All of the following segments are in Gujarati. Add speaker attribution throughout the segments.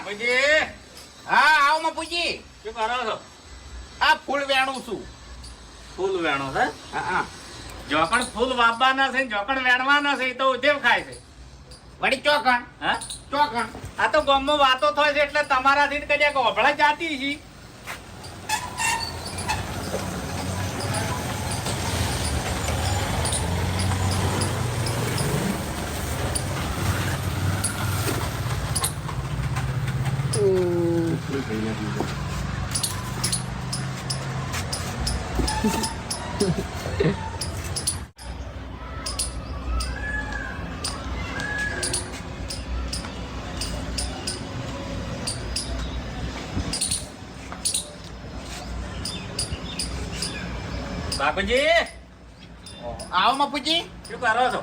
Speaker 1: બાપુજી
Speaker 2: હા આવો મપુજી.
Speaker 1: શું કરો છો?
Speaker 2: આ ફૂલ વેણું છું.
Speaker 1: ફૂલ વેણો છે?
Speaker 2: હા
Speaker 1: જોકણ ફૂલ વાવવાના છે જોકણ વેણવાના છે એ તો ઉધેવ ખાય છે.
Speaker 2: વળી ચોકણ
Speaker 1: હા
Speaker 2: ચોકણ.
Speaker 1: આ તો ગામમાં વાતો થાય છે એટલે તમારાથી કદાચ ઓભળા જાતી છે. બાપુજી
Speaker 2: આવો મપુજી.
Speaker 1: શું કરો છો?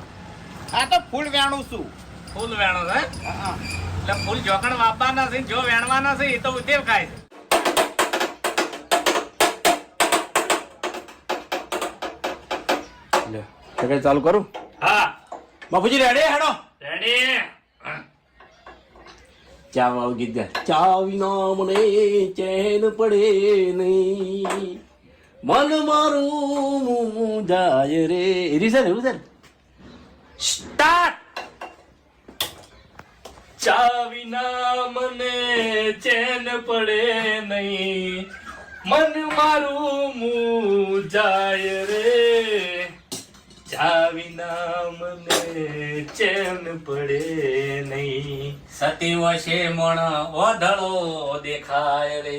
Speaker 2: આ તો ફૂલ વેણું છું.
Speaker 1: ફૂલ વેણો છે?
Speaker 2: હા
Speaker 1: એટલે ફૂલ જોકણ વાવવાના છે જો વેણવાના છે એ તો ઉધેવ ખાય છે.
Speaker 3: લે ચાલુ કરું.
Speaker 1: હા
Speaker 3: બાપુજી રેડી હેડો.
Speaker 1: રેડી.
Speaker 3: ચા વાળું ગીત ગાય. ચા વિના મને ચેન પડે નહીં, મન મારું જાય રે. એરી છે ને એવું છે ને. સ્ટાર્ટ. ચા વિના મને ચેન પડે નહીં, મન મારું જાય રે. ચા વિના મને ચેન પડે નહીં,
Speaker 1: સતી વશે મણ ઓધળો દેખાય રે.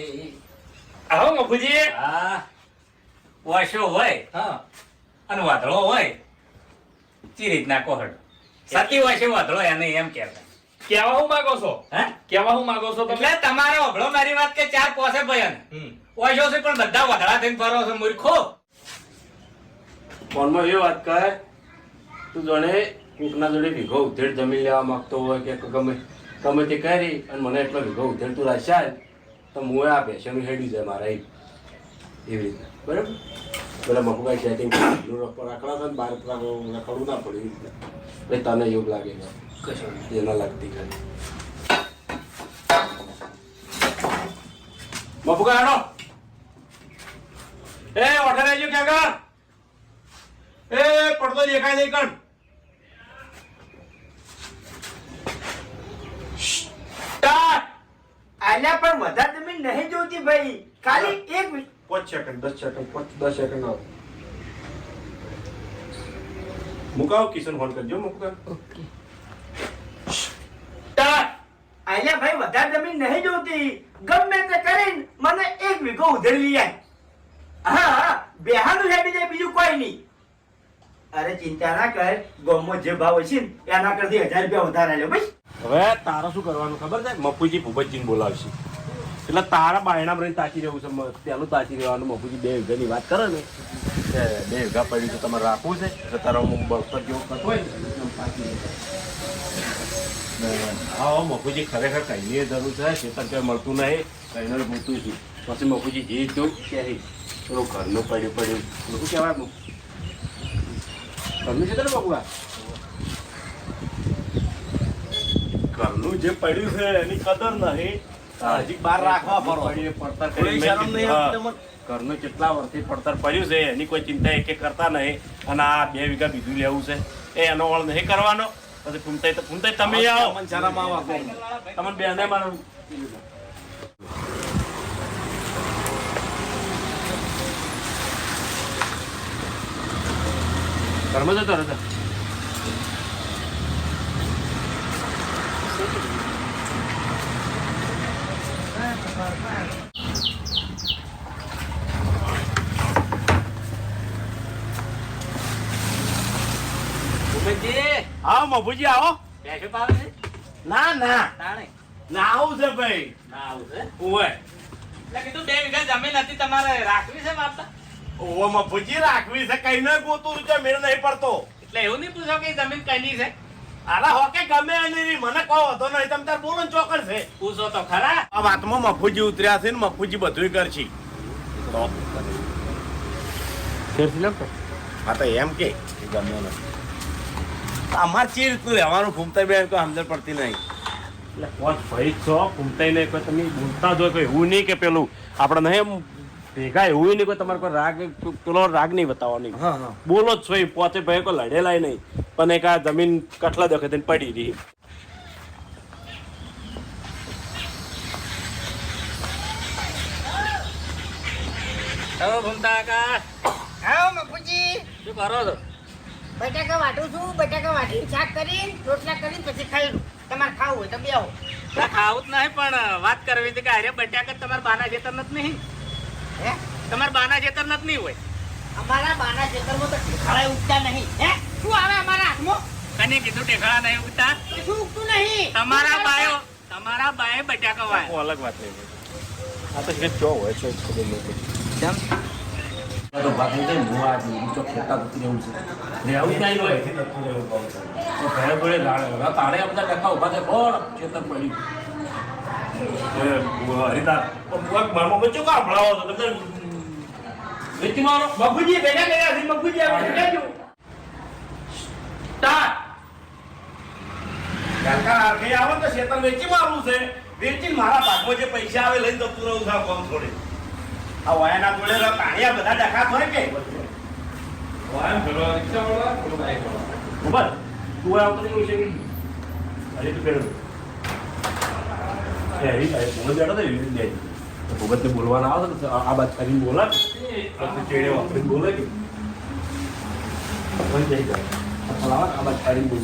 Speaker 3: આવો મફુજી.
Speaker 1: હા વશો હોય
Speaker 3: હા
Speaker 1: અને વાધળો હોય ચી રીતના કોહડ સતી વશે વાધળો એને એમ કહેવાય.
Speaker 3: કેવા હું માગો છો?
Speaker 1: હે
Speaker 3: કેવા હું માગો છો તમે?
Speaker 1: એટલે તમારે ઓભળો મારી વાત કે ચાર પોસે ભયન ઓશો છે પણ બધા વાધળા થઈને ફરો છો મૂર્ખો.
Speaker 3: ફોનમાં એ વાત કહે તું જાણે કોકના જોડે વીઘો ઉધેડ જમીન લેવા માંગતો હોય કે ગમે ગમે તે કરી અને મને એટલો વીઘો ઉધેડ તું રાખ્યા તો હું આ પેશનનું હેડી જાય મારા એવી રીતના બરાબર. પેલા મફુભાઈ સેટિંગ રાખડા છે ને બાર રખડવું ના પડે એવી રીતના. ભાઈ તને યોગ લાગે
Speaker 1: કશો
Speaker 3: એના લાગતી કરી મફુભાઈ હાડો. એ ઓઠે રહેજો ક્યાં એ પડતો દેખાય નહીં કણ.
Speaker 2: આલ્યા પણ વધારે જમીન નહીં જોતી ભાઈ. ખાલી એક
Speaker 3: 5 સેકન્ડ 10 સેકન્ડ 10 સેકન્ડ આવો મુકાવ. કિશન ફોન કરજો મુકાવ.
Speaker 2: આલ્યા ભાઈ વધારે જમીન નહીં જોતી. ગમે તે કરીને મને એક વીઘો ઉધેડી લઈ આય. હા હા બેહાનું હેડી જાય બીજું કોઈ નહીં. અરે ચિંતા ના કર. ગામમાં જે ભાવ હશે ને એના કરતી 1000 રૂપિયા વધારે આલ્યો ભાઈ.
Speaker 3: હવે તારા શું કરવાનું ખબર છે? મફુજી ભૂપતજીને બોલાવશે એટલે તારા બાયણામાં રહીને તાકી રહેવું છે. પેલું તાકી રહેવાનું. મફુજી 2 વીઘાની વાત કરે ને કે 2 વીઘા પડ્યું તો તમારે રાખવું છે એટલે તારા બળતર જેવું કરતો હોય ને તાકી હા મફુજી ખરેખર કહીની જરૂર છે. ખેતર કંઈ મળતું નહીં કહીને મૂકતું છું. પછી મફુજી જે જોયું કે પેલું ઘરનું પડ્યું પડ્યું શું કહેવાય ઘરનું છે ને બબુઆ? ઘરનું જે પડ્યું છે એની કદર નહીં. હજી બહાર રાખવા પડો. ઘરનું કેટલા વર્ષથી પડતર પડ્યું છે એની કોઈ ચિંતા એક કરતા નહીં. અને આ 2 વીઘા બીજું લેવું છે એ એનો વળ નહીં કરવાનો. પછી ફૂમતાઈ તમે આવો તમને બેને મારો ઘરમાં જતો રહેતા. આવો મફુજી આવો.
Speaker 1: બેઠું પાવે છે?
Speaker 3: ના ના
Speaker 1: તાણે
Speaker 3: ના આવું છે ભાઈ.
Speaker 1: ના આવું છે?
Speaker 3: ઓવે
Speaker 1: એટલે કીધું 2 વીઘા જમીન હતી તમારે રાખવી છે બાપા?
Speaker 3: ઓવે મફુજી રાખવી છે. કઈ ના ગોતું છે મેળ નહીં પડતો.
Speaker 1: એટલે એવું નહીં પૂછો કે જમીન કઈની છે?
Speaker 3: આલા હોકે ગમે એની મને કહો હતો નહીં. તમે તાર બોલો ચોકડ છે.
Speaker 1: પૂછો તો ખરા.
Speaker 3: આ વાતમાં મફુજી ઉતર્યા છે ને મફુજી બધું કરશે. હા તો એમ કે ગમે અમારે ચી રીતનું રહેવાનું ઘૂમતા બે સમજણ પડતી નહીં. એટલે પોચ ભાઈ છો ઘૂમતાય નહીં કોઈ તમે બોલતા જ હોય કોઈ એવું નહીં કે પેલું આપણે નહીં એમ ભેગા એવું નહીં કોઈ તમારે કોઈ રાગ પેલો રાગ નહીં બતાવવાની બોલો જ છો એ પોતે ભાઈ કોઈ લડેલાય નહીં પણ એક આ જમીન કઠલા દખે તેને પડી રહી
Speaker 1: હવે ઘૂમતા કા
Speaker 4: આવો મફુજી
Speaker 1: શું કરો છો?
Speaker 4: બટાકા વાટું છું બટાકા વાટીને શાક કરીને રોટલા કરીને પછી ખાઈ લઉં તમારે ખાવું હોય તો બેહો
Speaker 1: ખાવું જ નહીં પણ વાત કરવી હતી કે અરે બટાકા તમારા બાના જેતર નથી નહીં
Speaker 4: હે
Speaker 1: તમારા બાના જેતર નથી નહીં હોય
Speaker 4: અમારા બાના ખેતરમાં તો ઠેકાળા ઉગતા નહીં હે શું આવે અમારા હાથમાં
Speaker 1: કને કીધું ટેકડા નહીં ઉગતા
Speaker 4: તો શું ઉગતું નહીં
Speaker 1: તમારા બાએ બટાકા વાય
Speaker 3: અલગ વાત નહીં આ તો જે ચો હોય છે ખબર નહીં તો વાત નહીં હું આ તો ખેતા ઉતરી રહ્યું છે રહેવું નહીં હોય તો ઘરે ઘરે તાળે બધા ડખા ઉભા થાય કોણ ચેતન પડ્યું હરિતા મારમાં બચ્ચો કા ભણાવો છો તમે વેચી મારો
Speaker 2: મફુજી ભેગા કર્યા છે મફુજી આપણે ભેગા
Speaker 3: સ્ટાર્ટ કાકા આખે આવો તો શેતન વેચી મારવું છે વેચી મારા ભાગમાં જે પૈસા આવે લઈને જતું રહું છું કોમ છોડી આ વાયાના જોડે પાણીયા બધા ડખા થાય કે વાયમ પેલો રિક્ષા વાળા પેલો બાઈક વાળા ઉપર તું આવતો નહીં છે અરે તું પેલો એ હરી ભાઈ બોલ બેઠો તો એવી રીતે ભગતને બોલવાના આવે તો આ બાદ કરીને બોલા પછી ચેડે વાપરીને બોલે કે બંધ થઈ જાય આ બાદ કરીને બોલ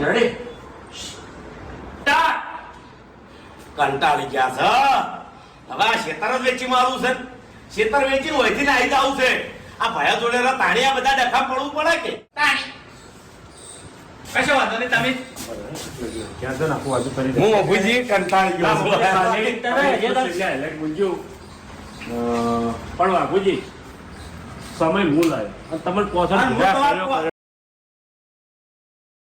Speaker 3: રેડી સ્ટાર્ટ કંટાળી ગયા છે હવે આ શેતર જ વેચી મારું છે શેતર વેચી હોયથી ને આવી જવું છે આ ભાયા જોડે તાણિયા બધા ડખા પડવું પડે કે
Speaker 1: કશો વાંધો નહીં તમે
Speaker 3: ક્યાં છે નાખું આજુ કરી
Speaker 2: હું મફુજી કંટાળી ગયો
Speaker 3: પણ વાઘુજી સમય હું લાવ્યો અને તમને પોસડ